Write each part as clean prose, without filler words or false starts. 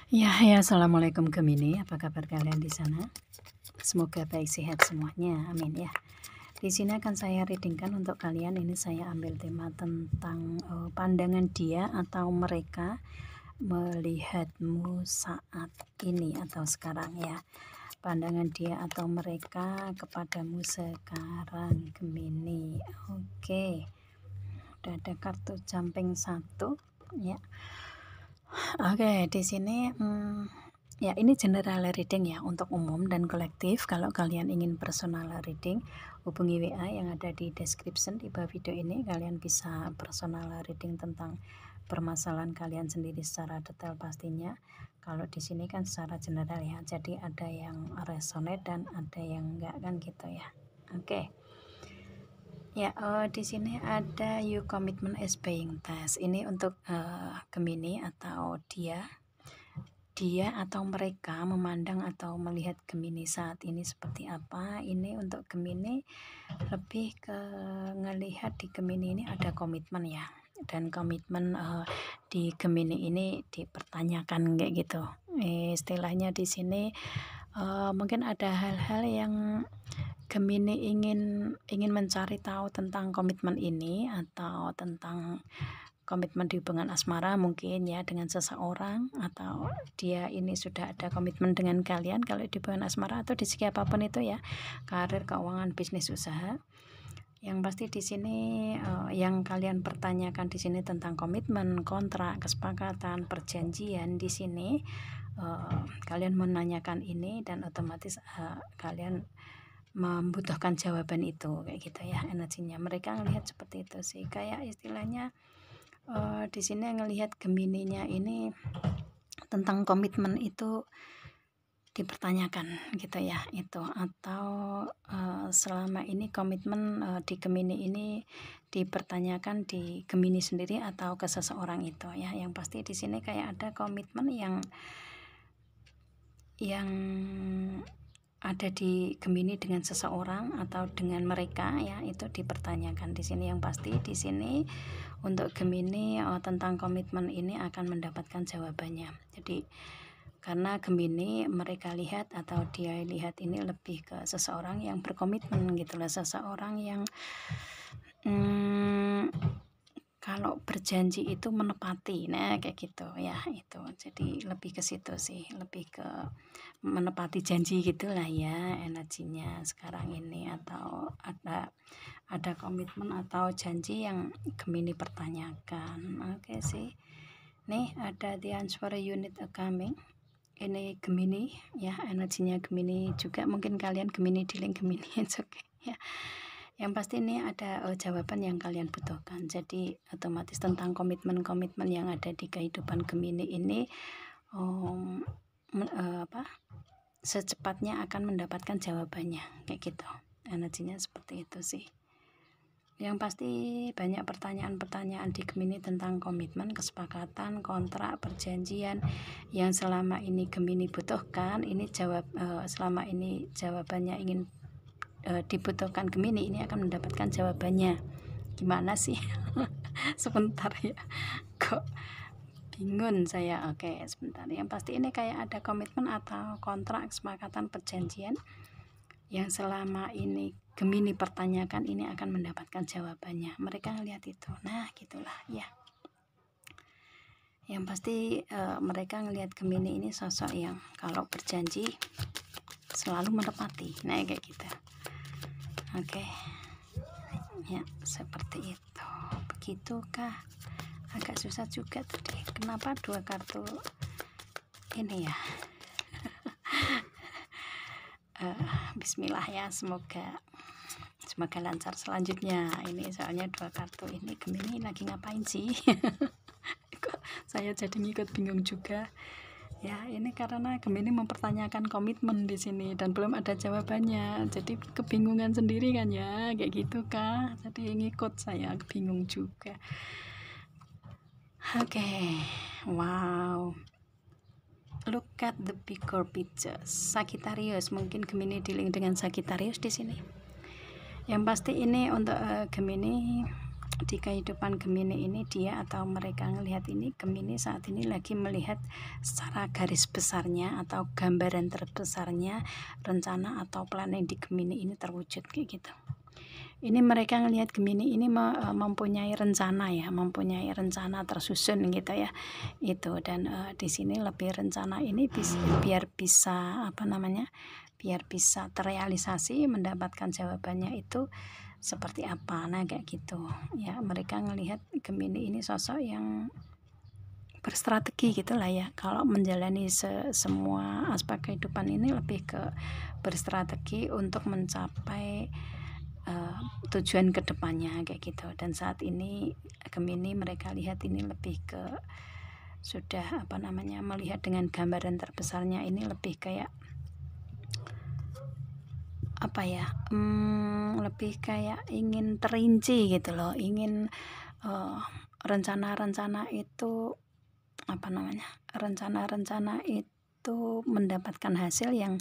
Ya, assalamualaikum Gemini. Apa kabar kalian di sana? Semoga baik sehat semuanya. Amin ya. Di sini akan saya readingkan untuk kalian. Ini saya ambil tema tentang pandangan dia atau mereka melihatmu saat ini atau sekarang ya. Pandangan dia atau mereka kepadamu sekarang Gemini. Oke. Udah ada kartu jumping 1 ya. Oke, di sini ya ini general reading ya untuk umum dan kolektif. Kalau kalian ingin personal reading, hubungi WA yang ada di description di bawah video ini. Kalian bisa personal reading tentang permasalahan kalian sendiri secara detail pastinya. Kalau di sini kan secara general ya. Jadi ada yang resonate dan ada yang enggak kan gitu ya. Oke. Ya, di sini ada you commitment is being test. Ini untuk Gemini atau dia atau mereka memandang atau melihat Gemini saat ini seperti apa. Ini untuk Gemini lebih ke ngelihat di Gemini ini ada komitmen ya. Dan komitmen di Gemini ini dipertanyakan kayak gitu. Istilahnya di sini mungkin ada hal-hal yang Gemini ingin mencari tahu tentang komitmen ini atau tentang komitmen di hubungan asmara mungkin ya dengan seseorang, atau dia ini sudah ada komitmen dengan kalian kalau di hubungan asmara atau di segi apapun itu ya, karir, keuangan, bisnis, usaha. Yang pasti di sini yang kalian pertanyakan di sini tentang komitmen, kontrak, kesepakatan, perjanjian di sini kalian menanyakan ini dan otomatis kalian membutuhkan jawaban itu kayak gitu ya energinya. Mereka ngelihat seperti itu sih, kayak istilahnya di sini ngelihat Gemininya ini tentang komitmen itu dipertanyakan gitu ya itu, atau selama ini komitmen di Gemini ini dipertanyakan di Gemini sendiri atau ke seseorang itu ya. Yang pasti di sini kayak ada komitmen yang ada di Gemini dengan seseorang atau dengan mereka ya, itu dipertanyakan di sini. Yang pasti di sini untuk Gemini tentang komitmen ini akan mendapatkan jawabannya. Jadi karena Gemini mereka lihat atau dia lihat ini lebih ke seseorang yang berkomitmen gitu lah, seseorang yang kalau berjanji itu menepati, nah kayak gitu ya itu. Jadi lebih ke situ sih, lebih ke menepati janji gitulah ya energinya sekarang ini, atau ada komitmen atau janji yang Gemini pertanyakan. Oke sih. Nih ada the answer unit coming. Ini Gemini ya, energinya Gemini juga, mungkin kalian Gemini dealing Gemini oke ya. Yang pasti ini ada jawaban yang kalian butuhkan. Jadi otomatis tentang komitmen-komitmen yang ada di kehidupan Gemini ini secepatnya akan mendapatkan jawabannya kayak gitu. Energinya seperti itu sih. Yang pasti banyak pertanyaan-pertanyaan di Gemini tentang komitmen, kesepakatan, kontrak, perjanjian yang selama ini Gemini butuhkan. Ini selama ini jawabannya ingin dibutuhkan Gemini, ini akan mendapatkan jawabannya. Gimana sih? Sebentar ya, kok bingung saya. Oke sebentar. Yang pasti ini kayak ada komitmen atau kontrak, kesepakatan, perjanjian yang selama ini Gemini pertanyakan, ini akan mendapatkan jawabannya. Mereka ngelihat itu. Nah gitulah ya. Yang pasti mereka ngelihat Gemini ini sosok yang kalau berjanji selalu menepati. Nah kayak gitu. Oke ya, seperti itu. Begitukah? Agak susah juga tadi, kenapa dua kartu ini ya. Bismillah ya, semoga lancar selanjutnya. Ini soalnya dua kartu ini Gemini lagi ngapain sih? Kok saya jadi ngikut bingung juga. Ya, ini karena Gemini mempertanyakan komitmen di sini dan belum ada jawabannya. Jadi kebingungan sendiri kan ya, kayak gitu kah? Jadi ngikut saya, bingung juga. Oke. Wow. Look at the bigger picture. Sagittarius, mungkin Gemini dealing dengan Sagittarius di sini. Yang pasti ini untuk Gemini di kehidupan Gemini ini, dia atau mereka ngelihat ini, Gemini saat ini lagi melihat secara garis besarnya atau gambaran terbesarnya rencana atau planning di Gemini ini terwujud kayak gitu. Ini mereka ngelihat Gemini ini mempunyai rencana ya, mempunyai rencana tersusun gitu ya. Itu dan di sini lebih rencana ini biar bisa biar bisa terrealisasi, mendapatkan jawabannya itu seperti apa. Nah kayak gitu ya, mereka ngelihat Gemini ini sosok yang berstrategi gitulah ya. Kalau menjalani semua aspek kehidupan ini lebih ke berstrategi untuk mencapai tujuan kedepannya kayak gitu. Dan saat ini Gemini mereka lihat ini lebih ke sudah melihat dengan gambaran terbesarnya ini, lebih kayak lebih kayak ingin terinci gitu loh, ingin rencana-rencana itu rencana-rencana itu mendapatkan hasil yang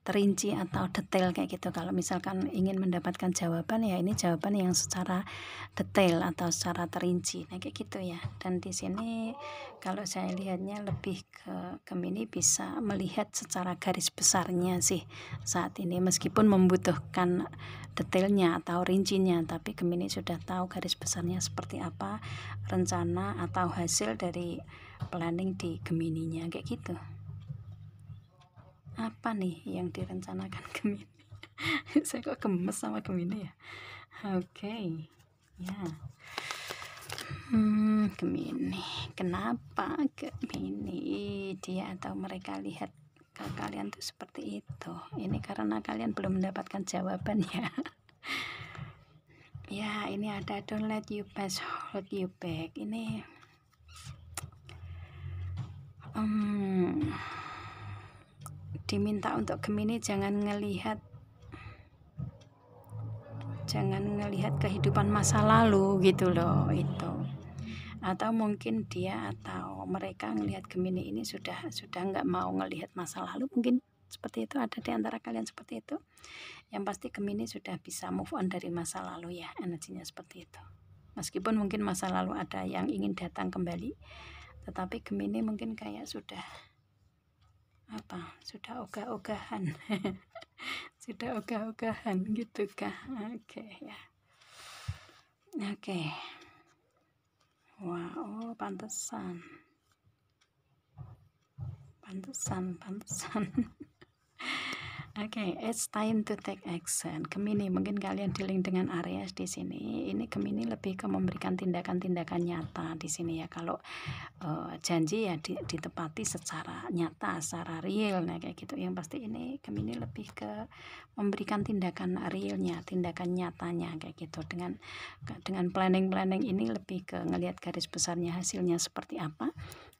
terinci atau detail kayak gitu. Kalau misalkan ingin mendapatkan jawaban ya ini jawaban yang secara detail atau secara terinci, nah kayak gitu ya. Dan di sini kalau saya lihatnya lebih ke Gemini bisa melihat secara garis besarnya sih saat ini, meskipun membutuhkan detailnya atau rincinya, tapi Gemini sudah tahu garis besarnya seperti apa rencana atau hasil dari planning di Gemininya kayak gitu. Apa nih yang direncanakan Gemini? Saya kok gemes sama Gemini ya. Oke. Ya. Gemini. Kenapa Gemini dia atau mereka lihat ke kalian tuh seperti itu? Ini karena kalian belum mendapatkan jawabannya. Ya, ini ada don't let you pass, hold you back. Ini diminta untuk Gemini jangan ngelihat kehidupan masa lalu gitu loh itu. Atau mungkin dia atau mereka ngelihat Gemini ini sudah nggak mau ngelihat masa lalu, mungkin seperti itu. Ada di antara kalian seperti itu. Yang pasti Gemini sudah bisa move on dari masa lalu ya, energinya seperti itu. Meskipun mungkin masa lalu ada yang ingin datang kembali, tetapi Gemini mungkin kayak sudah ogah-ogahan sudah ogah-ogahan gitu kah. Oke ya. Oke. Wow, pantesan. Oke, it's time to take action. Gemini, mungkin kalian dealing dengan Aries di sini. Ini Gemini lebih ke memberikan tindakan-tindakan nyata di sini ya. Kalau janji ya ditepati secara nyata, secara real. Nah kayak gitu. Yang pasti ini Gemini lebih ke memberikan tindakan realnya, tindakan nyatanya kayak gitu. Dengan planning ini lebih ke ngelihat garis besarnya, hasilnya seperti apa,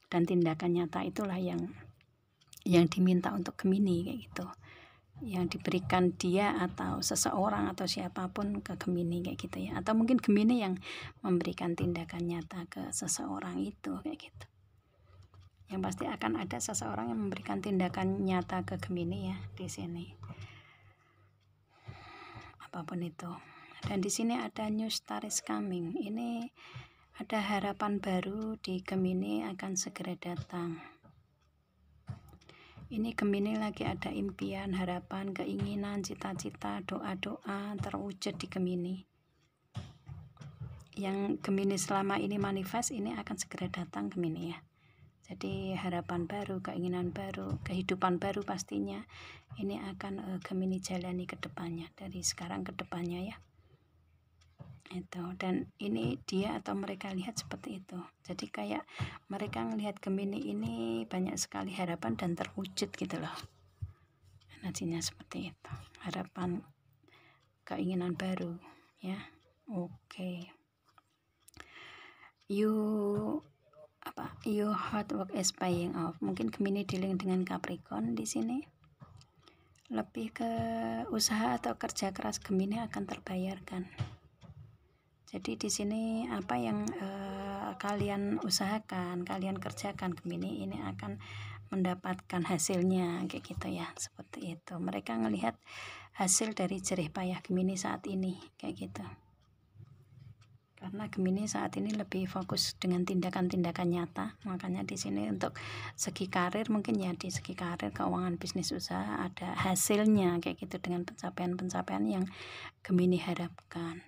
dan tindakan nyata itulah yang diminta untuk Gemini kayak gitu, yang diberikan dia atau seseorang atau siapapun ke Gemini kayak gitu ya. Atau mungkin Gemini yang memberikan tindakan nyata ke seseorang itu kayak gitu. Yang pasti akan ada seseorang yang memberikan tindakan nyata ke Gemini ya di sini, apapun itu. Dan di sini ada new star is coming. Ini ada harapan baru di Gemini akan segera datang. Ini Gemini lagi ada impian, harapan, keinginan, cita-cita, doa-doa terwujud di Gemini. Yang Gemini selama ini manifest ini akan segera datang Gemini ya. Jadi harapan baru, keinginan baru, kehidupan baru pastinya ini akan Gemini jalani ke depannya, dari sekarang ke depannya ya. Itu, dan ini dia atau mereka lihat seperti itu. Jadi kayak mereka ngelihat Gemini ini banyak sekali harapan dan terwujud gitu loh. Energinya seperti itu. Harapan, keinginan baru ya. Oke. Your hard work is paying off. Mungkin Gemini dealing dengan Capricorn di sini. Lebih ke usaha atau kerja keras Gemini akan terbayarkan. Jadi di sini apa yang kalian usahakan, kalian kerjakan Gemini ini akan mendapatkan hasilnya kayak gitu ya, seperti itu. Mereka ngelihat hasil dari jerih payah Gemini saat ini kayak gitu. karena Gemini saat ini lebih fokus dengan tindakan-tindakan nyata. Makanya di sini untuk segi karir mungkin ya, di segi karir, keuangan, bisnis, usaha ada hasilnya kayak gitu dengan pencapaian-pencapaian yang Gemini harapkan.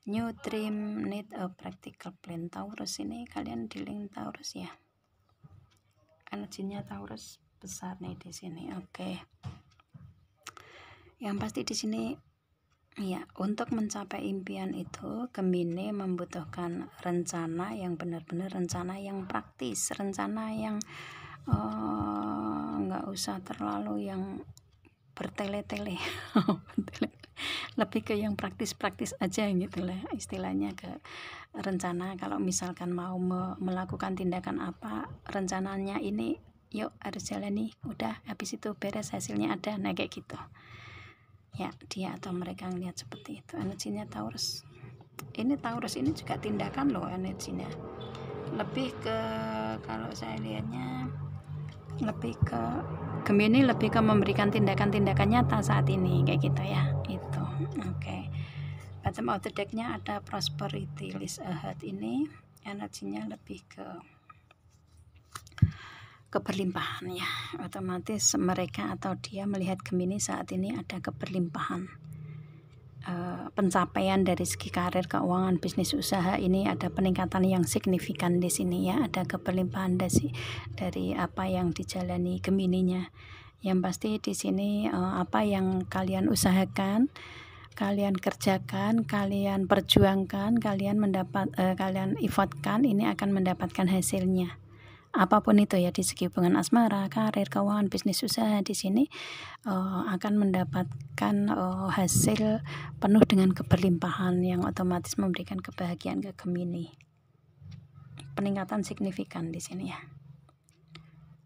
New dream need a practical plan. Taurus ini kalian di link Taurus ya, energinya Taurus besar nih di sini. Oke. Yang pasti di sini ya, untuk mencapai impian itu Gemini membutuhkan rencana yang benar-benar, rencana yang praktis, rencana yang nggak usah terlalu yang bertele-tele lebih ke yang praktis-praktis aja gitu lah istilahnya. Ke rencana, kalau misalkan mau melakukan tindakan apa, rencananya ini yuk harus jalani, udah habis itu beres, hasilnya ada. Nah kayak gitu ya, dia atau mereka ngelihat seperti itu energinya Taurus. Ini Taurus ini juga tindakan loh energinya, lebih ke, kalau saya lihatnya lebih ke Gemini lebih ke memberikan tindakan-tindakan nyata saat ini kayak gitu ya itu. Oke. Bottom of the decknya ada prosperity list ahead, ini energinya lebih ke keberlimpahan ya, otomatis mereka atau dia melihat Gemini saat ini ada keberlimpahan pencapaian dari segi karir, keuangan, bisnis, usaha. Ini ada peningkatan yang signifikan di sini ya, ada keberlimpahan dari apa yang dijalani Gemininya. Yang pasti di sini apa yang kalian usahakan, kalian kerjakan, kalian perjuangkan, kalian effortkan, ini akan mendapatkan hasilnya. Apapun itu ya, di segi hubungan asmara, karir, keuangan, bisnis, usaha, di sini akan mendapatkan hasil penuh dengan keberlimpahan yang otomatis memberikan kebahagiaan ke Gemini. Peningkatan signifikan di sini ya,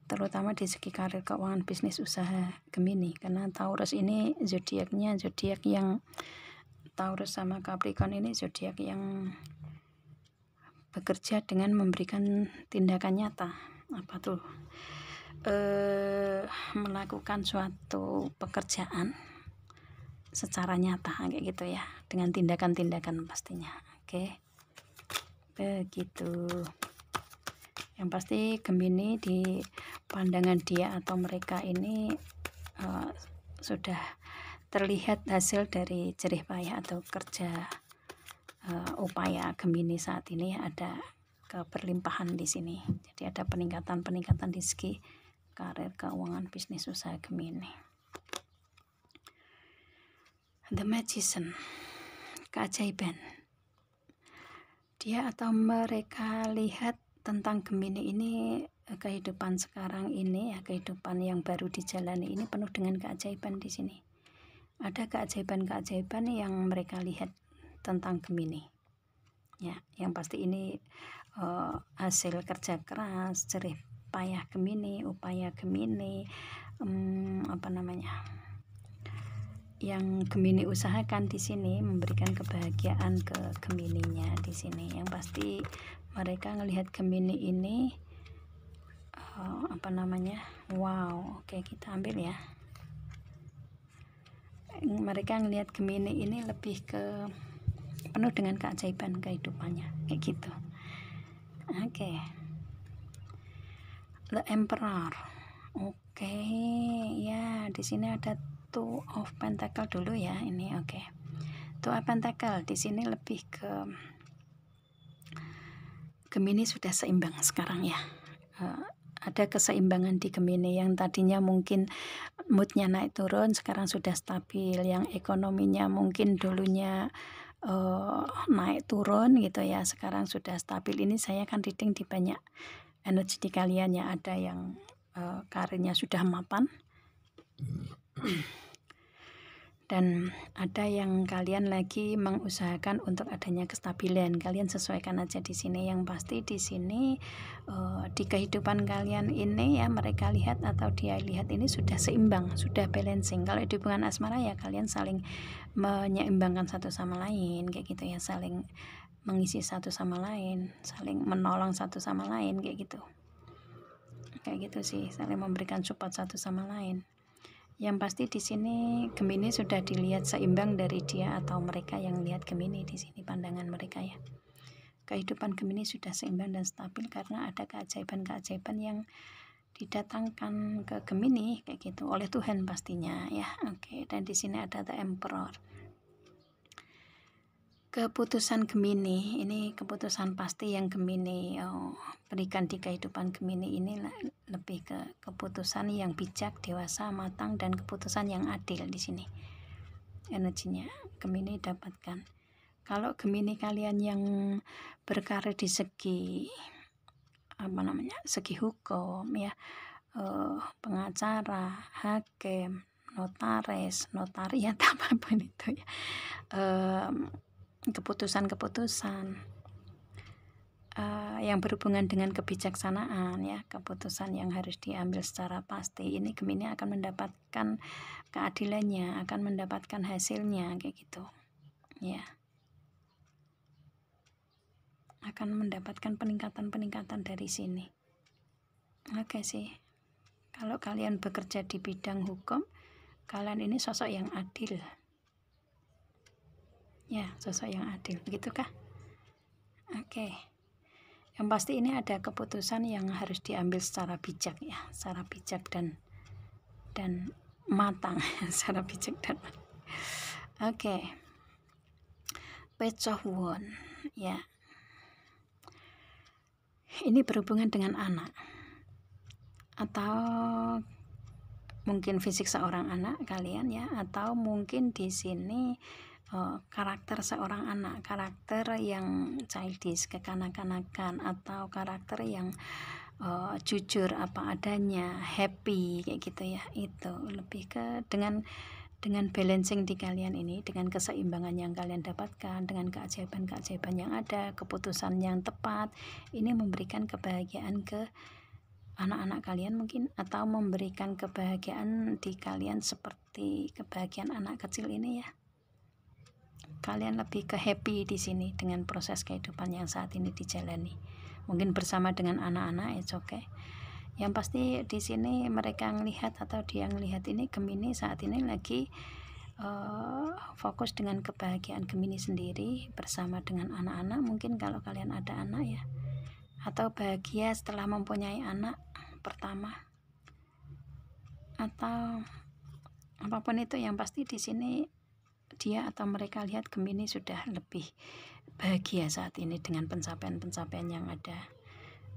terutama di segi karir, keuangan, bisnis, usaha Gemini, karena Taurus ini zodiaknya zodiak yang Taurus sama Capricorn ini zodiak yang bekerja dengan memberikan tindakan nyata. Apa tuh? Melakukan suatu pekerjaan secara nyata kayak gitu ya, dengan tindakan-tindakan pastinya. Oke. Begitu. Yang pasti Gemini di pandangan dia atau mereka ini sudah terlihat hasil dari jerih payah atau kerja upaya Gemini saat ini, ada keberlimpahan di sini. Jadi ada peningkatan di segi karir, keuangan, bisnis, usaha Gemini. The Magician, keajaiban. Dia atau mereka lihat tentang Gemini ini, kehidupan sekarang ini ya, kehidupan yang baru dijalani ini penuh dengan keajaiban di sini. Ada keajaiban-keajaiban yang mereka lihat tentang Gemini ya, yang pasti ini hasil kerja keras, jerih payah Gemini, upaya Gemini, yang Gemini usahakan di sini memberikan kebahagiaan ke Gemininya di sini. Yang pasti mereka ngelihat Gemini ini wow. Oke, kita ambil ya. Mereka ngelihat Gemini ini lebih ke penuh dengan keajaiban kehidupannya kayak gitu. Oke. The Emperor. Oke, ya di sini ada Two of Pentacle dulu ya ini. Oke. Two of Pentacle di sini lebih ke Gemini sudah seimbang sekarang ya. Ada keseimbangan di Gemini, yang tadinya mungkin moodnya naik turun sekarang sudah stabil, yang ekonominya mungkin dulunya naik turun gitu ya, sekarang sudah stabil. Ini saya kan reading di banyak energi di kalian ya, ada yang karirnya sudah mapan dan ada yang kalian lagi mengusahakan untuk adanya kestabilan. Kalian sesuaikan aja di sini. Yang pasti di sini di kehidupan kalian ini ya, mereka lihat atau dia lihat ini sudah seimbang, sudah balancing. Kalau di hubungan asmara ya kalian saling menyeimbangkan satu sama lain kayak gitu ya, saling mengisi satu sama lain, saling menolong satu sama lain kayak gitu sih, saling memberikan support satu sama lain. Yang pasti di sini Gemini sudah dilihat seimbang dari dia atau mereka yang lihat Gemini di sini, pandangan mereka ya. kehidupan Gemini sudah seimbang dan stabil karena ada keajaiban-keajaiban yang didatangkan ke Gemini kayak gitu oleh Tuhan pastinya ya. Oke, dan di sini ada The Emperor. Keputusan Gemini ini keputusan pasti yang Gemini berikan di kehidupan Gemini ini lebih ke keputusan yang bijak, dewasa, matang, dan keputusan yang adil. Di sini energinya Gemini dapatkan. Kalau Gemini kalian yang berkarir di segi segi hukum ya, pengacara, hakim, notaris, notariat apapun itu ya, keputusan-keputusan yang berhubungan dengan kebijaksanaan ya, keputusan yang harus diambil secara pasti, ini Gemini akan mendapatkan keadilannya, akan mendapatkan hasilnya kayak gitu ya, akan mendapatkan peningkatan dari sini. Oke sih, kalau kalian bekerja di bidang hukum, kalian ini sosok yang adil ya, sosok yang adil, begitukah? Oke, yang pasti ini ada keputusan yang harus diambil secara bijak ya, secara bijak dan matang secara bijak dan matang. Oke, Page of Wands ya, ini berhubungan dengan anak atau mungkin fisik seorang anak kalian ya, atau mungkin di sini karakter seorang anak, karakter yang childish, kekanak-kanakan, atau karakter yang jujur apa adanya, happy kayak gitu ya. Itu lebih ke dengan balancing di kalian ini, dengan keseimbangan yang kalian dapatkan, dengan keajaiban-keajaiban yang ada, keputusan yang tepat, ini memberikan kebahagiaan ke anak-anak kalian mungkin, atau memberikan kebahagiaan di kalian seperti kebahagiaan anak kecil ini ya. Kalian lebih ke happy di sini dengan proses kehidupan yang saat ini dijalani. Mungkin bersama dengan anak-anak, it's okay. Yang pasti di sini mereka ngelihat atau dia ngelihat ini Gemini saat ini lagi fokus dengan kebahagiaan Gemini sendiri bersama dengan anak-anak. Mungkin kalau kalian ada anak ya, atau bahagia setelah mempunyai anak pertama, atau apapun itu, yang pasti di sini dia atau mereka lihat Gemini sudah lebih bahagia saat ini dengan pencapaian-pencapaian yang ada,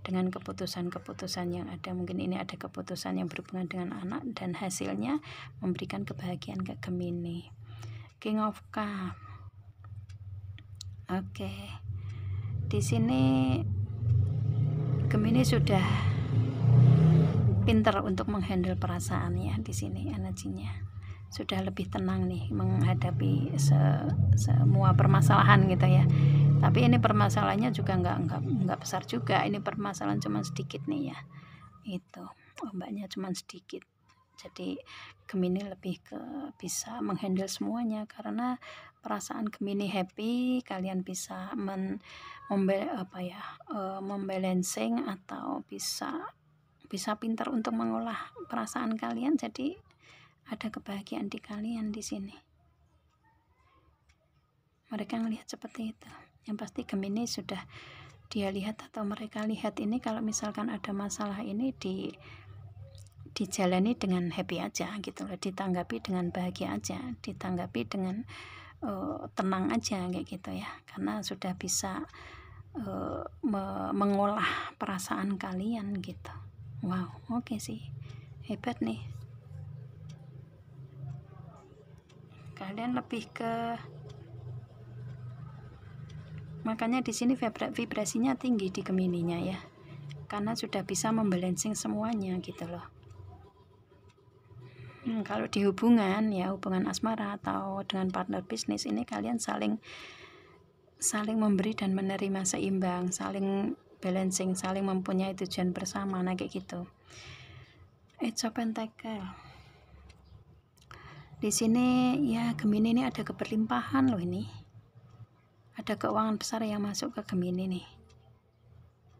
dengan keputusan-keputusan yang ada. Mungkin ini ada keputusan yang berhubungan dengan anak dan hasilnya memberikan kebahagiaan ke Gemini. King of Cups. Oke, di sini Gemini sudah pintar untuk menghandle perasaan ya. Di sini energinya sudah lebih tenang nih menghadapi semua permasalahan gitu ya. Tapi ini permasalahannya juga nggak besar juga, ini permasalahan cuma sedikit nih ya, itu ombaknya cuma sedikit. Jadi Gemini lebih ke bisa menghandle semuanya karena perasaan Gemini happy, kalian bisa membalancing atau bisa pintar untuk mengolah perasaan kalian, jadi ada kebahagiaan di kalian di sini. Mereka melihat seperti itu. Yang pasti Gemini sudah dia lihat atau mereka lihat ini, kalau misalkan ada masalah ini dijalani dengan happy aja gitu loh, ditanggapi dengan bahagia aja, ditanggapi dengan tenang aja kayak gitu ya, karena sudah bisa mengolah perasaan kalian gitu. Wow, oke sih, hebat nih. Kalian lebih ke, makanya di sini vibrasinya tinggi di Gemininya ya, karena sudah bisa membalancing semuanya gitu loh. Kalau di hubungan ya, hubungan asmara atau dengan partner bisnis ini, kalian saling memberi dan menerima seimbang, saling balancing, saling mempunyai tujuan bersama, nah kayak gitu. Eight of Pentacles. Di sini ya Gemini ini ada keberlimpahan loh, ini ada keuangan besar yang masuk ke Gemini nih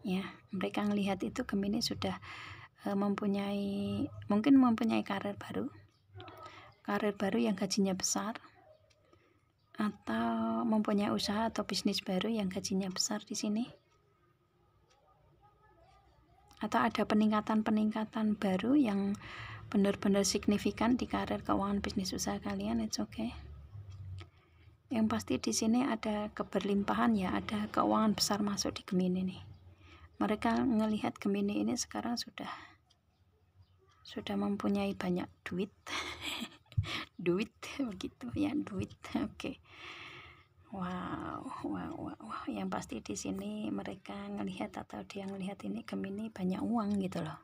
ya. Mereka ngelihat itu Gemini sudah mungkin mempunyai karir baru yang gajinya besar, atau mempunyai usaha atau bisnis baru yang gajinya besar di sini, atau ada peningkatan baru yang benar-benar signifikan di karir keuangan bisnis usaha kalian. It's okay. Yang pasti di sini ada keberlimpahan ya, ada keuangan besar masuk di Gemini nih. Mereka ngelihat Gemini ini sekarang sudah mempunyai banyak duit. Duit begitu ya, duit. Oke. Wow. Yang pasti di sini mereka ngelihat atau dia ngelihat ini Gemini banyak uang gitu loh.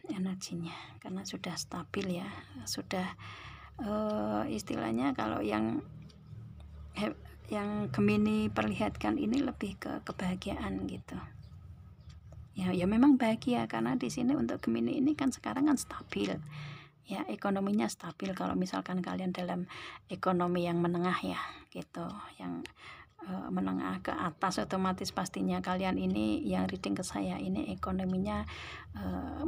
Energinya karena sudah stabil ya, sudah istilahnya kalau yang Gemini perlihatkan ini lebih ke kebahagiaan gitu. Ya memang bahagia karena di sini untuk Gemini ini kan sekarang kan stabil. Ya, ekonominya stabil. Kalau misalkan kalian dalam ekonomi yang menengah ya, gitu, yang menengah ke atas, otomatis pastinya kalian ini yang reading ke saya ini ekonominya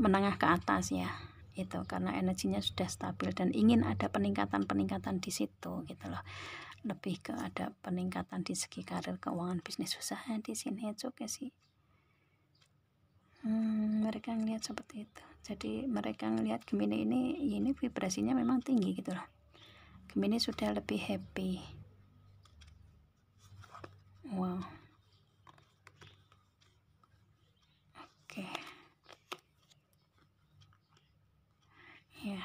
menengah ke atas ya. Itu karena energinya sudah stabil dan ingin ada peningkatan di situ gitu loh. Lebih ke ada peningkatan di segi karir keuangan bisnis usaha di sini. Itu oke sih. Mereka ngelihat seperti itu. Jadi mereka ngelihat Gemini ini vibrasinya memang tinggi gitu loh. Gemini sudah lebih happy. Wow. Oke. Ya.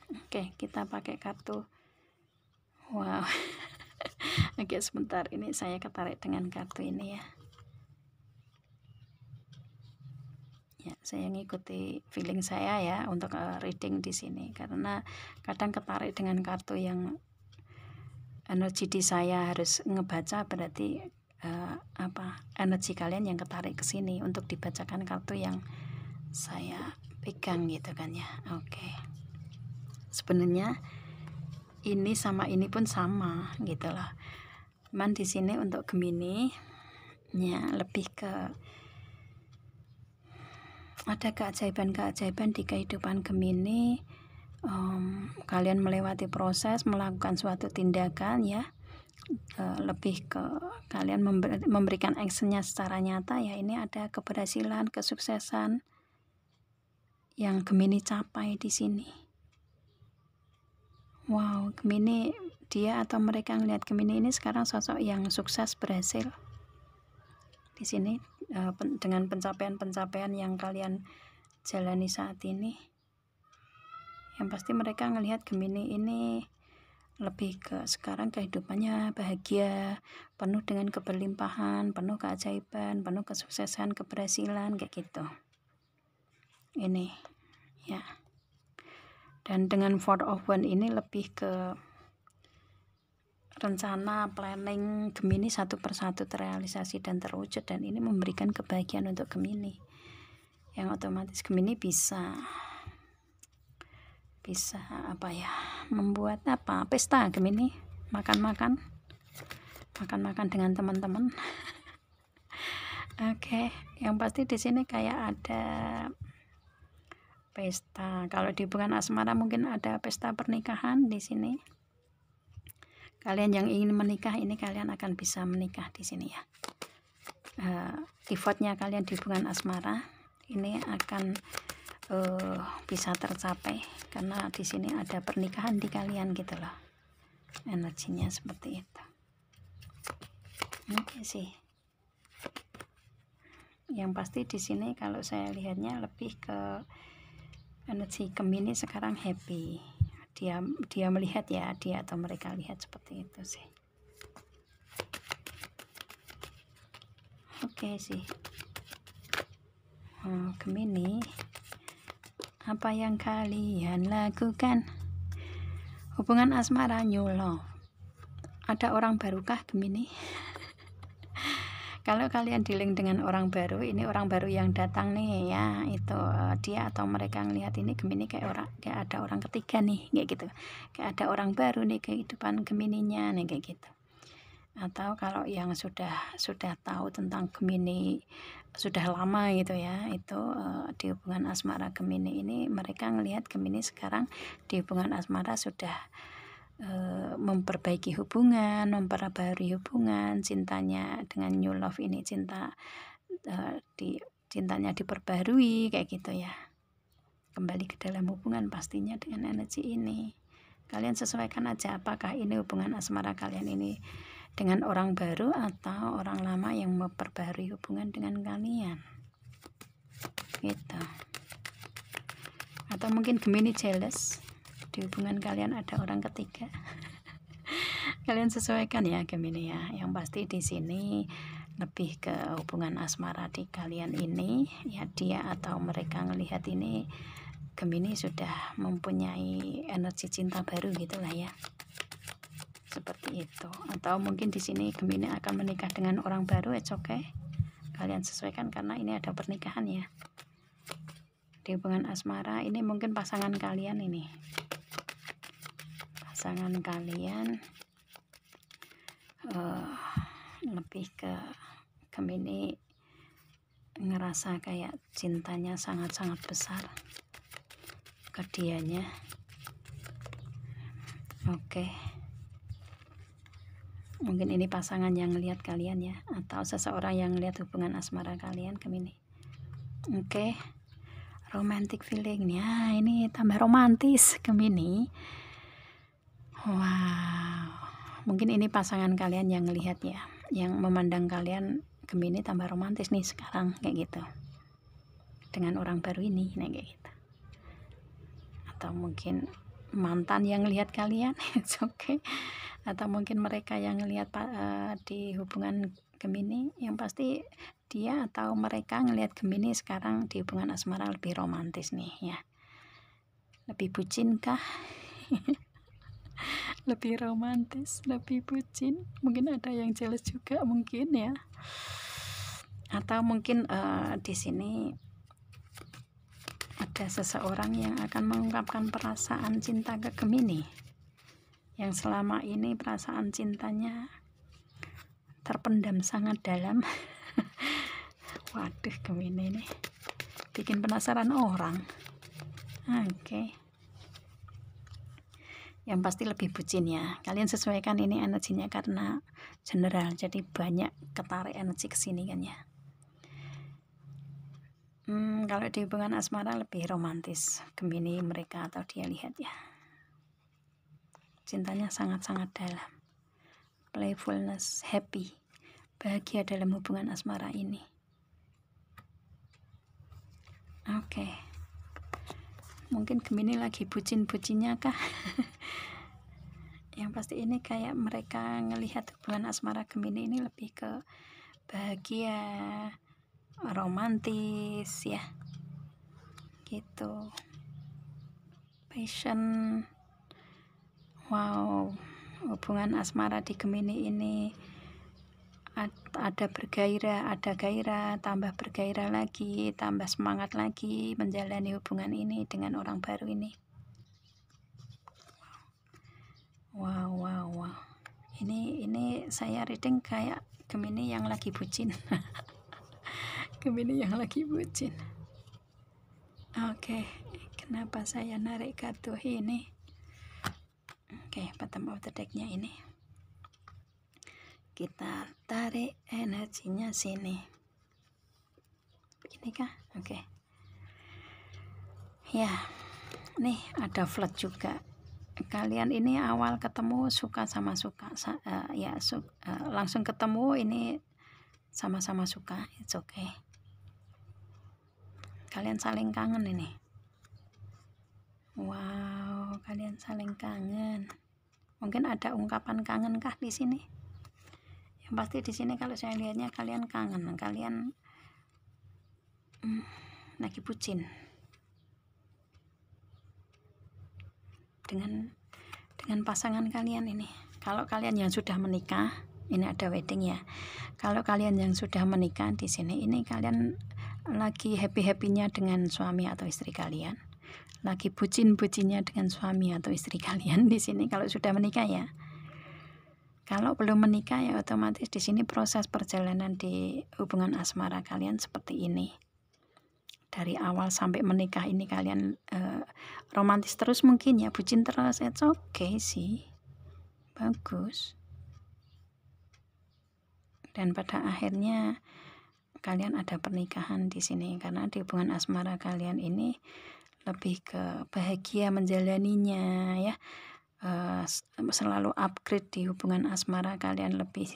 Oke, kita pakai kartu. Wow. Oke, sebentar, ini saya ketarik dengan kartu ini ya. Ya, saya ngikuti feeling saya ya untuk reading di sini karena kadang ketarik dengan kartu yang energi di saya harus ngebaca, berarti energi kalian yang ketarik ke sini untuk dibacakan kartu yang saya pegang gitu kan ya. Oke. Sebenarnya ini sama ini pun sama gitu loh. Cuman di sini untuk Gemini ya lebih ke ada keajaiban di kehidupan Gemini. Kalian melewati proses melakukan suatu tindakan ya, lebih ke kalian memberikan actionnya secara nyata ya. Ini ada keberhasilan, kesuksesan yang Gemini capai di sini. Wow, Gemini, dia atau mereka ngelihat Gemini ini sekarang sosok yang sukses, berhasil di sini dengan pencapaian yang kalian jalani saat ini. Yang pasti mereka ngelihat Gemini ini lebih ke sekarang kehidupannya bahagia, penuh dengan keberlimpahan, penuh keajaiban, penuh kesuksesan, keberhasilan kayak gitu. Ini ya. Dan dengan Four of Wands ini lebih ke rencana, planning Gemini satu persatu terrealisasi dan terwujud, dan ini memberikan kebahagiaan untuk Gemini yang otomatis Gemini bisa membuat pesta Gemini, makan-makan dengan teman-teman. Oke, yang pasti di sini kayak ada pesta. Kalau di hubungan asmara mungkin ada pesta pernikahan di sini. Kalian yang ingin menikah ini kalian akan bisa menikah di sini ya. Defaultnya kalian di hubungan asmara ini akan bisa tercapai karena di sini ada pernikahan di kalian gitu loh. Energinya seperti itu. Oke sih. Yang pasti di sini kalau saya lihatnya lebih ke energi Gemini sekarang happy. Dia melihat ya, dia atau mereka lihat seperti itu sih. Oke sih. Gemini, apa yang kalian lakukan? Hubungan asmara new love. Ada orang barukah Gemini? Kalau kalian dealing dengan orang baru, ini orang baru yang datang nih ya, itu dia atau mereka ngelihat ini Gemini kayak ada orang ketiga nih, kayak gitu. Kayak ada orang baru nih kehidupan Gemininya nih, kayak gitu. Atau kalau yang sudah tahu tentang Gemini sudah lama gitu ya, itu di hubungan asmara Gemini ini mereka ngelihat Gemini sekarang di hubungan asmara sudah memperbaiki hubungan, memperbarui hubungan, cintanya dengan new love ini cintanya diperbarui kayak gitu ya. Kembali ke dalam hubungan pastinya dengan energi ini. Kalian sesuaikan aja apakah ini hubungan asmara kalian ini dengan orang baru atau orang lama yang memperbarui hubungan dengan kalian. Gitu. Atau mungkin Gemini jealous, di hubungan kalian ada orang ketiga. Kalian sesuaikan ya Gemini ya. Yang pasti di sini lebih ke hubungan asmara di kalian ini ya, dia atau mereka ngelihat ini Gemini sudah mempunyai energi cinta baru gitulah ya. Seperti itu. Atau mungkin di sini Gemini akan menikah dengan orang baru, it's okay. Kalian sesuaikan karena ini ada pernikahan ya. Di hubungan asmara ini mungkin pasangan kalian ini. Pasangan kalian lebih ke Gemini ngerasa kayak cintanya sangat-sangat besar ke dianya. Oke. Mungkin ini pasangan yang ngelihat kalian ya, atau seseorang yang ngelihat hubungan asmara kalian Gemini. Oke. Romantic feelingnya ini tambah romantis Gemini. Wow, mungkin ini pasangan kalian yang ngelihat ya, yang memandang kalian Gemini tambah romantis nih sekarang kayak gitu dengan orang baru ini kayak gitu. Atau mungkin mantan yang ngelihat kalian, it's okay. Atau mungkin mereka yang ngelihat di hubungan Gemini, yang pasti dia atau mereka ngelihat Gemini sekarang di hubungan asmara lebih romantis nih ya. Lebih bucin kah? Lebih romantis, lebih bucin. Mungkin ada yang jealous juga mungkin ya. Atau mungkin di sini ada seseorang yang akan mengungkapkan perasaan cinta ke Gemini, yang selama ini perasaan cintanya terpendam sangat dalam. Waduh, Gemini ini bikin penasaran orang. Oke. Yang pasti lebih bucin ya. Kalian sesuaikan ini energinya karena general, jadi banyak ketarik energi ke sini kan ya. Kalau di hubungan asmara lebih romantis Gemini mereka atau dia lihat ya. Cintanya sangat-sangat dalam. Playfulness, happy, bahagia dalam hubungan asmara ini. Oke. Mungkin Gemini lagi bucin-bucinnya kah? Yang pasti ini kayak mereka ngelihat hubungan asmara Gemini ini lebih ke bahagia, romantis ya, gitu. Passion. Wow, hubungan asmara di Gemini ini ada bergairah, ada gairah, tambah bergairah lagi, tambah semangat lagi menjalani hubungan ini dengan orang baru ini. Wow. Ini saya reading kayak Gemini yang lagi bucin. Gemini yang lagi bucin. Oke, kenapa saya narik kartu ini? Oke, bottom of the decknya ini. Kita tarik energinya sini. Begini kah? Oke. Ya, nih ada flirt juga. Kalian ini awal ketemu suka sama suka, langsung ketemu ini sama-sama suka, it's okay. Kalian saling kangen ini. Wow, kalian saling kangen. Mungkin ada ungkapan kangen kah di sini? Yang pasti di sini kalau saya lihatnya kalian kangen, kalian lagi bucin dengan pasangan kalian ini. Kalau kalian yang sudah menikah, ini ada wedding ya. Kalau kalian yang sudah menikah di sini, ini kalian lagi happy-happynya dengan suami atau istri kalian, lagi bucin-bucinnya dengan suami atau istri kalian di sini. Kalau sudah menikah ya. Kalau belum menikah ya otomatis di sini proses perjalanan di hubungan asmara kalian seperti ini. Dari awal sampai menikah ini kalian romantis terus mungkin ya, bucin terus, it's okay sih. bagus. Dan pada akhirnya kalian ada pernikahan di sini, karena di hubungan asmara kalian ini lebih ke bahagia menjalaninya ya. Selalu upgrade di hubungan asmara kalian, lebih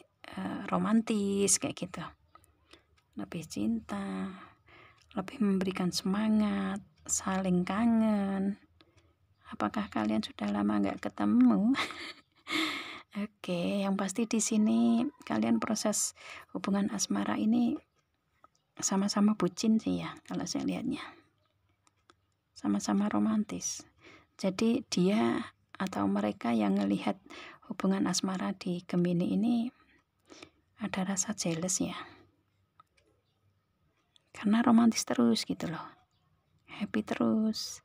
romantis kayak gitu, lebih cinta, lebih memberikan semangat, saling kangen. Apakah kalian sudah lama nggak ketemu? Oke, yang pasti di sini kalian proses hubungan asmara ini sama-sama bucin sih ya, kalau saya lihatnya sama-sama romantis. Jadi dia atau mereka yang melihat hubungan asmara di Gemini ini ada rasa jealous ya, karena romantis terus gitu loh, happy terus,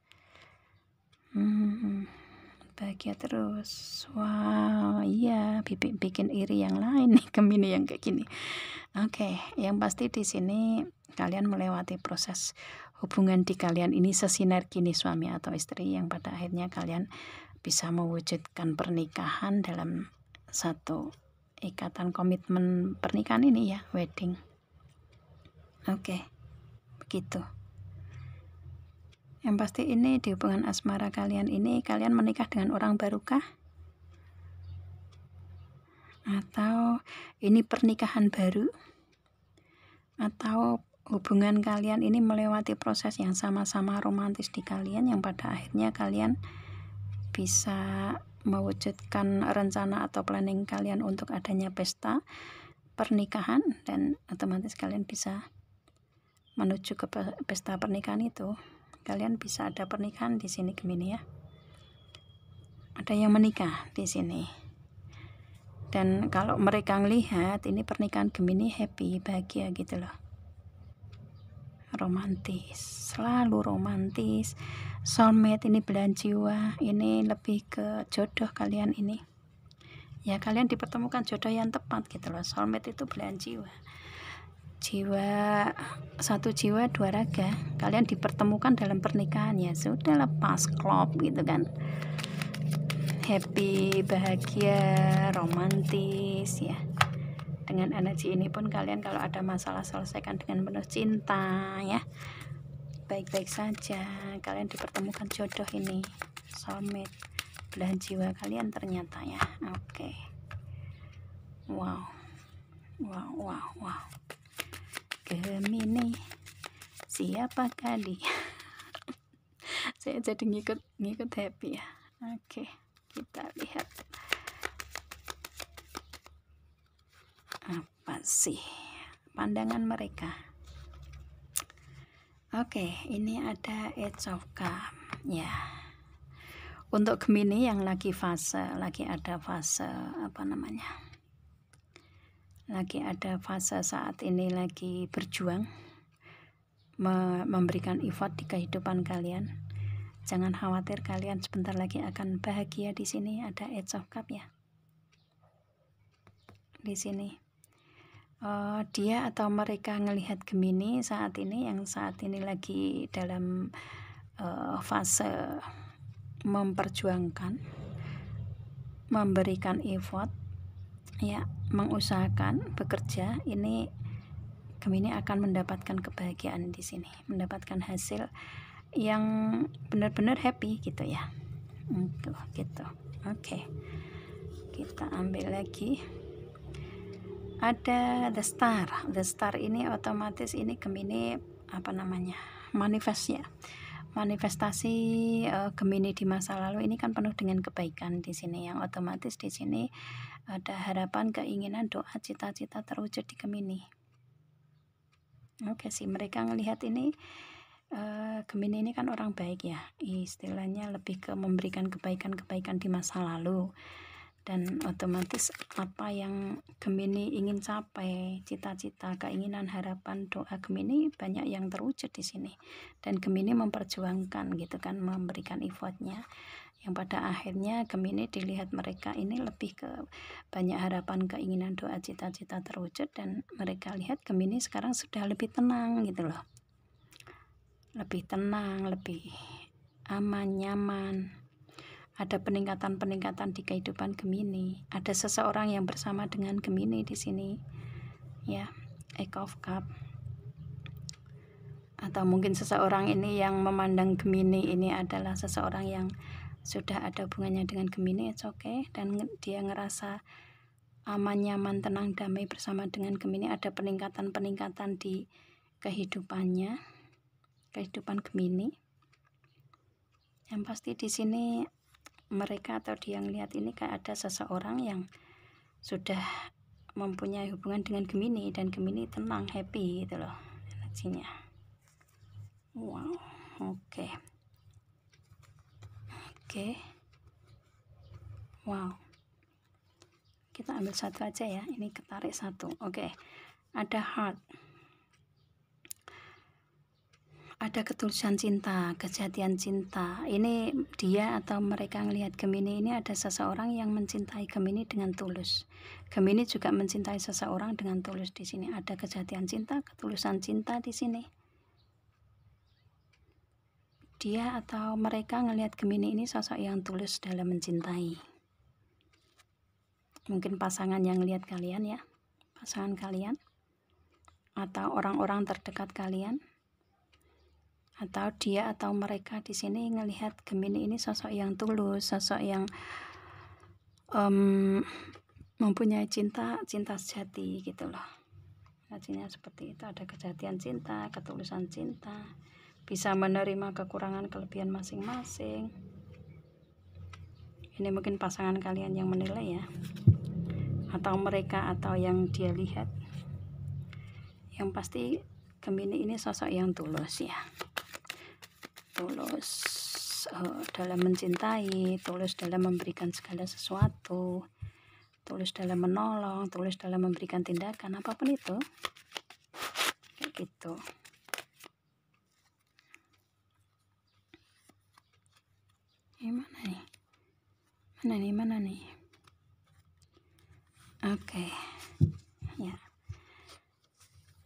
bahagia terus. Wow, iya, bikin iri yang lain nih Gemini yang kayak gini. Oke, yang pasti di sini kalian melewati proses hubungan di kalian ini sesinergi nih, suami atau istri, yang pada akhirnya kalian bisa mewujudkan pernikahan dalam satu ikatan komitmen pernikahan ini ya, wedding. Oke, begitu. Yang pasti ini di hubungan asmara kalian ini, kalian menikah dengan orang barukah? Atau ini pernikahan baru? Atau hubungan kalian ini melewati proses yang sama-sama romantis di kalian, yang pada akhirnya kalian bisa mewujudkan rencana atau planning kalian untuk adanya pesta pernikahan, dan otomatis kalian bisa menuju ke pesta pernikahan itu. Kalian bisa ada pernikahan di sini Gemini ya. Ada yang menikah di sini. Dan kalau mereka melihat ini pernikahan Gemini happy, bahagia gitu loh. Romantis, selalu romantis. Soulmate ini belahan jiwa, ini lebih ke jodoh kalian ini. Ya, kalian dipertemukan jodoh yang tepat gitu loh. Soulmate itu belahan jiwa. Satu jiwa dua raga, kalian dipertemukan dalam pernikahan, ya sudah lepas klop gitu kan, happy, bahagia, romantis ya. Dengan energi ini pun kalian kalau ada masalah selesaikan dengan penuh cinta ya, baik-baik saja. Kalian dipertemukan jodoh ini, soulmate, belahan jiwa kalian ternyata ya. Oke. Wow. Gemini, siapa kali? Saya jadi ngikut happy ya. Oke, kita lihat apa sih pandangan mereka. Oke, ini ada Eight of Cups ya. Untuk Gemini yang lagi ada fase saat ini lagi berjuang memberikan effort di kehidupan kalian. Jangan khawatir, kalian sebentar lagi akan bahagia. Di sini ada Eight of Cups ya. Di sini dia atau mereka ngelihat Gemini saat ini lagi dalam fase memperjuangkan, memberikan effort ya, mengusahakan, bekerja. Ini Gemini akan mendapatkan kebahagiaan di sini, mendapatkan hasil yang benar-benar happy gitu ya. Gitu. Oke. Kita ambil lagi. Ada The Star. The Star ini otomatis ini Gemini manifest ya. Manifestasi Gemini di masa lalu ini kan penuh dengan kebaikan di sini, yang otomatis di sini ada harapan, keinginan, doa, cita-cita terwujud di Gemini. Oke sih, mereka ngelihat ini Gemini ini kan orang baik ya, istilahnya lebih ke memberikan kebaikan-kebaikan di masa lalu, dan otomatis apa yang Gemini ingin capai, cita-cita, keinginan, harapan, doa Gemini banyak yang terwujud di sini, dan Gemini memperjuangkan gitu kan, memberikan effortnya, yang pada akhirnya Gemini dilihat mereka ini lebih ke banyak harapan, keinginan, doa, cita-cita terwujud, dan mereka lihat Gemini sekarang sudah lebih tenang gitu loh, lebih tenang, lebih aman, nyaman, ada peningkatan-peningkatan di kehidupan Gemini. Ada seseorang yang bersama dengan Gemini di sini, ya, Eight of Cups. Atau mungkin seseorang ini yang memandang Gemini ini adalah seseorang yang sudah ada hubungannya dengan Gemini, it's okay, dan dia ngerasa aman, nyaman, tenang, damai bersama dengan Gemini. Ada peningkatan-peningkatan di kehidupannya, kehidupan Gemini. Yang pasti di sini mereka atau dia ngelihat ini kayak ada seseorang yang sudah mempunyai hubungan dengan Gemini, dan Gemini tenang, happy gitu loh energinya. Wow, oke. Wow, kita ambil satu aja ya, ini ketarik satu. Oke, ada heart, ada ketulusan cinta, kejatian cinta. Ini dia atau mereka ngelihat Gemini ini ada seseorang yang mencintai Gemini dengan tulus. Gemini juga mencintai seseorang dengan tulus. Di sini ada kejatian cinta, ketulusan cinta di sini. Dia atau mereka ngelihat Gemini ini sosok yang tulus dalam mencintai. Mungkin pasangan yang ngelihat kalian ya, pasangan kalian, atau orang-orang terdekat kalian. Atau dia atau mereka di sini ngelihat Gemini ini sosok yang tulus, sosok yang mempunyai cinta sejati gitu loh. Hasilnya seperti itu, ada kejatian cinta, ketulusan cinta, bisa menerima kekurangan kelebihan masing-masing. Ini mungkin pasangan kalian yang menilai ya, atau mereka atau yang dia lihat. Yang pasti Gemini ini sosok yang tulus ya. Tulus dalam mencintai, tulus dalam memberikan segala sesuatu, tulus dalam menolong, tulus dalam memberikan tindakan apapun itu, kayak gitu. Mana nih? Oke, ya.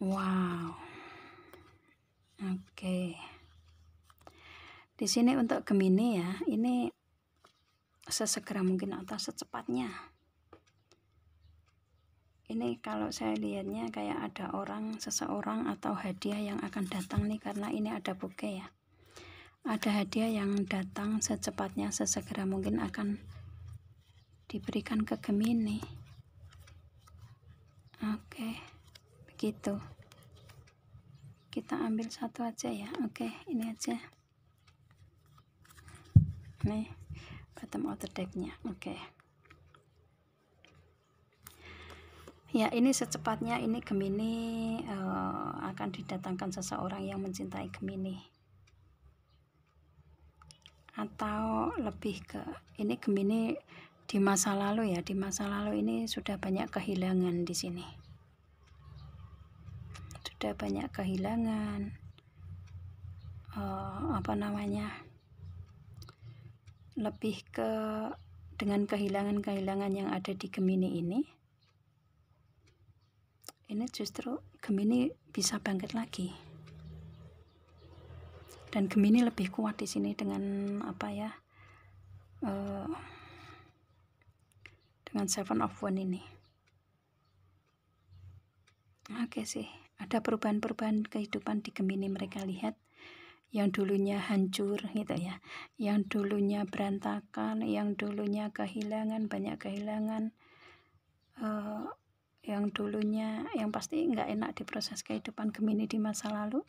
Wow, oke. Di sini untuk Gemini ya, ini sesegera mungkin atau secepatnya. Ini kalau saya lihatnya kayak ada seseorang atau hadiah yang akan datang nih, karena ini ada bouquet ya. Ada hadiah yang datang secepatnya, sesegera mungkin akan diberikan ke Gemini. Oke, begitu. Kita ambil satu aja ya. Oke, ini aja. Nih, bottom of the deck-nya. Oke. Ya, ini secepatnya ini Gemini akan didatangkan seseorang yang mencintai Gemini. Atau lebih ke ini Gemini di masa lalu ya, di masa lalu ini sudah banyak kehilangan di sini. Sudah banyak kehilangan lebih ke dengan kehilangan yang ada di Gemini ini justru Gemini bisa bangkit lagi, dan Gemini lebih kuat di sini dengan dengan Seven of Wands ini. Oke sih, ada perubahan-perubahan kehidupan di Gemini. Mereka lihat yang dulunya hancur gitu ya, yang dulunya berantakan, yang dulunya kehilangan, banyak kehilangan, yang pasti nggak enak di proses kehidupan Gemini di masa lalu.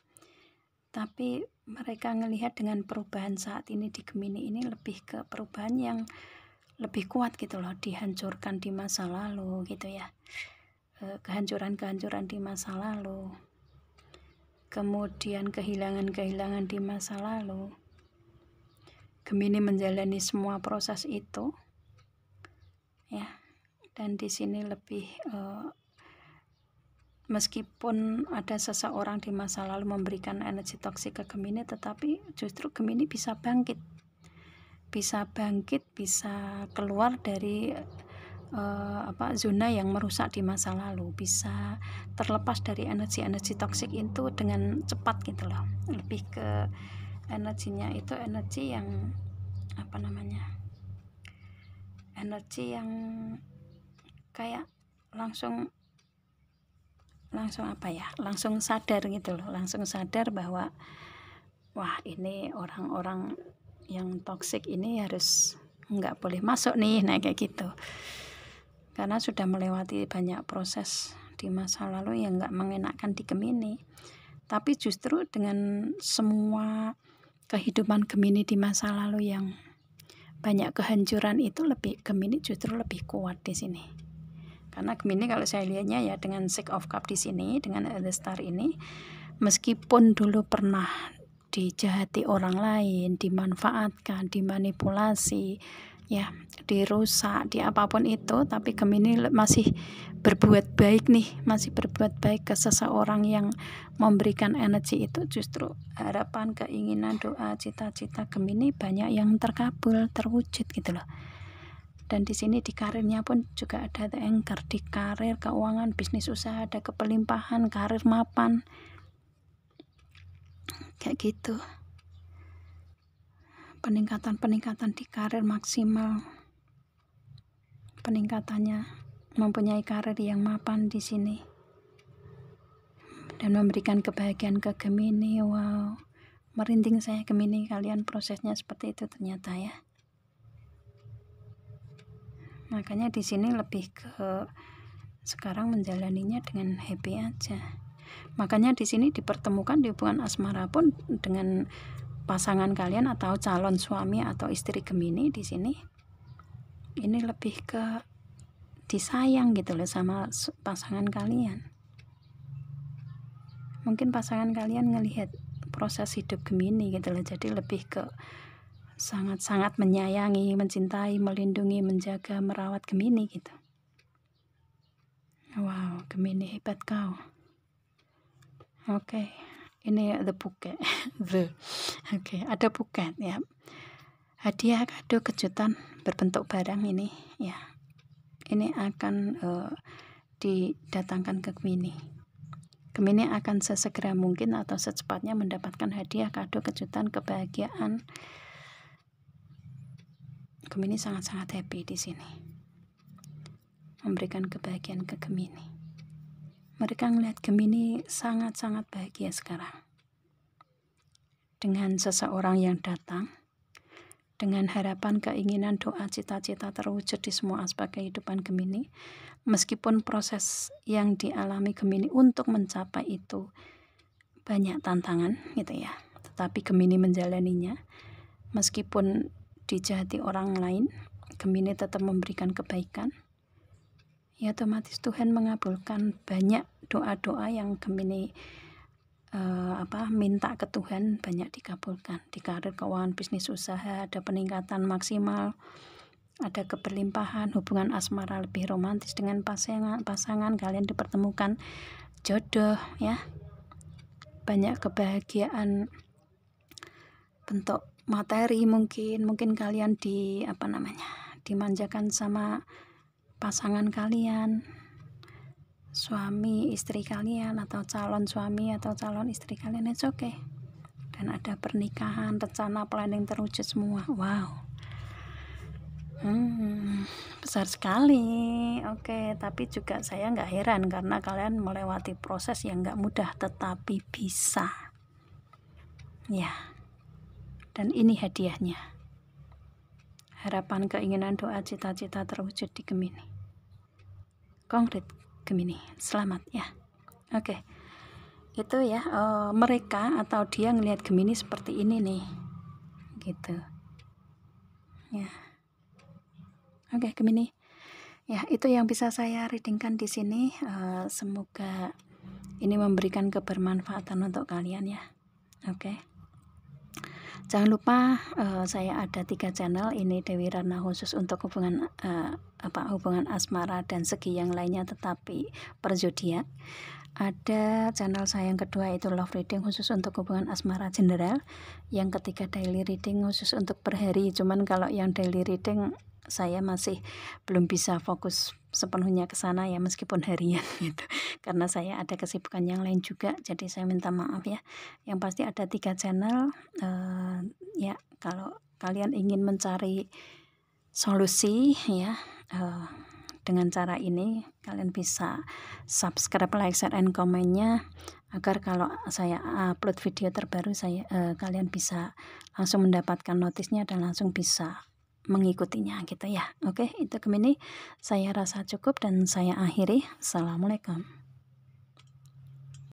Tapi mereka ngelihat dengan perubahan saat ini di Gemini ini lebih ke perubahan yang lebih kuat gitu loh, dihancurkan di masa lalu gitu ya, kehancuran-kehancuran di masa lalu, kemudian kehilangan-kehilangan di masa lalu. Gemini menjalani semua proses itu ya, dan di sini lebih meskipun ada seseorang di masa lalu memberikan energi toksik ke Gemini, tetapi justru Gemini bisa bangkit, bisa keluar dari zona yang merusak di masa lalu, bisa terlepas dari energi toksik itu dengan cepat gitu loh. Lebih ke energinya itu energi yang energi yang kayak langsung apa ya, langsung sadar gitu loh, langsung sadar bahwa wah ini orang-orang yang toksik ini harus nggak boleh masuk nih, nah kayak gitu. Karena sudah melewati banyak proses di masa lalu yang nggak mengenakan di Gemini. Tapi justru dengan semua kehidupan Gemini di masa lalu yang banyak kehancuran itu, Gemini justru lebih kuat di sini. Karena Gemini kalau saya lihatnya ya dengan Six of Cups di sini, dengan The Star ini, meskipun dulu pernah dijahati orang lain, dimanfaatkan, dimanipulasi, ya, dirusak, di apapun itu, tapi Gemini masih berbuat baik nih, masih berbuat baik ke seseorang yang memberikan energi itu. Justru harapan, keinginan, doa, cita-cita Gemini banyak yang terkabul, terwujud gitu loh. Dan di sini di karirnya pun juga ada The Anchor, di karir, keuangan, bisnis usaha ada kepelimpahan, karir mapan, kayak gitu. Peningkatan di karir maksimal, peningkatannya mempunyai karir yang mapan di sini dan memberikan kebahagiaan ke Gemini. Wow, merinding saya Gemini, kalian prosesnya seperti itu ternyata ya. Makanya di sini lebih ke sekarang menjalaninya dengan happy aja. Makanya di sini dipertemukan di hubungan asmara pun dengan pasangan kalian atau calon suami atau istri Gemini di sini. Ini lebih ke disayang gitu loh sama pasangan kalian. Mungkin pasangan kalian ngelihat proses hidup Gemini gitu loh, jadi lebih ke sangat-sangat menyayangi, mencintai, melindungi, menjaga, merawat Gemini gitu. Wow, Gemini hebat kau. Oke, ini the bouquet. Oke, ada buket ya. Hadiah, kado, kejutan berbentuk barang ini ya. Ini akan didatangkan ke Gemini. Gemini akan sesegera mungkin atau secepatnya mendapatkan hadiah, kado, kejutan, kebahagiaan. Gemini sangat-sangat happy di sini, memberikan kebahagiaan ke Gemini. Mereka melihat Gemini sangat-sangat bahagia sekarang dengan seseorang yang datang, dengan harapan, keinginan, doa, cita-cita terwujud di semua aspek kehidupan Gemini. Meskipun proses yang dialami Gemini untuk mencapai itu banyak tantangan gitu ya, tetapi Gemini menjalaninya. Meskipun dijahati orang lain, Gemini tetap memberikan kebaikan. Ya otomatis Tuhan mengabulkan banyak doa-doa yang Gemini minta ke Tuhan, banyak dikabulkan. Di karir, keuangan, bisnis usaha ada peningkatan maksimal, ada keberlimpahan, hubungan asmara lebih romantis dengan pasangan kalian dipertemukan jodoh ya, banyak kebahagiaan bentuk materi, mungkin kalian dimanjakan sama pasangan kalian, suami istri kalian atau calon suami atau calon istri kalian, it's okay. Dan ada pernikahan, rencana, planning terwujud semua. Wow, besar sekali. Oke, tapi juga saya nggak heran karena kalian melewati proses yang nggak mudah, tetapi bisa ya. Dan ini hadiahnya, harapan, keinginan, doa, cita-cita terwujud di Gemini. Konkret Gemini, selamat ya. Oke, itu ya, mereka atau dia ngelihat Gemini seperti ini nih gitu ya. Oke Gemini ya, itu yang bisa saya readingkan di sini. Semoga ini memberikan kebermanfaatan untuk kalian ya. Oke, jangan lupa saya ada 3 channel ini, Dewi Rana khusus untuk hubungan hubungan asmara dan segi yang lainnya tetapi per zodiak. Ada channel saya yang kedua itu love reading khusus untuk hubungan asmara general. Yang ketiga daily reading khusus untuk per hari. Cuman kalau yang daily reading saya masih belum bisa fokus sepenuhnya ke sana ya, meskipun harian gitu. Karena saya ada kesibukan yang lain juga, jadi saya minta maaf ya. Yang pasti ada 3 channel ya. Kalau kalian ingin mencari solusi ya. Dengan cara ini kalian bisa subscribe, like, share, and komennya agar kalau saya upload video terbaru kalian bisa langsung mendapatkan notisnya dan langsung bisa mengikutinya gitu ya. Oke, itu Gemini saya rasa cukup dan saya akhiri. Assalamualaikum.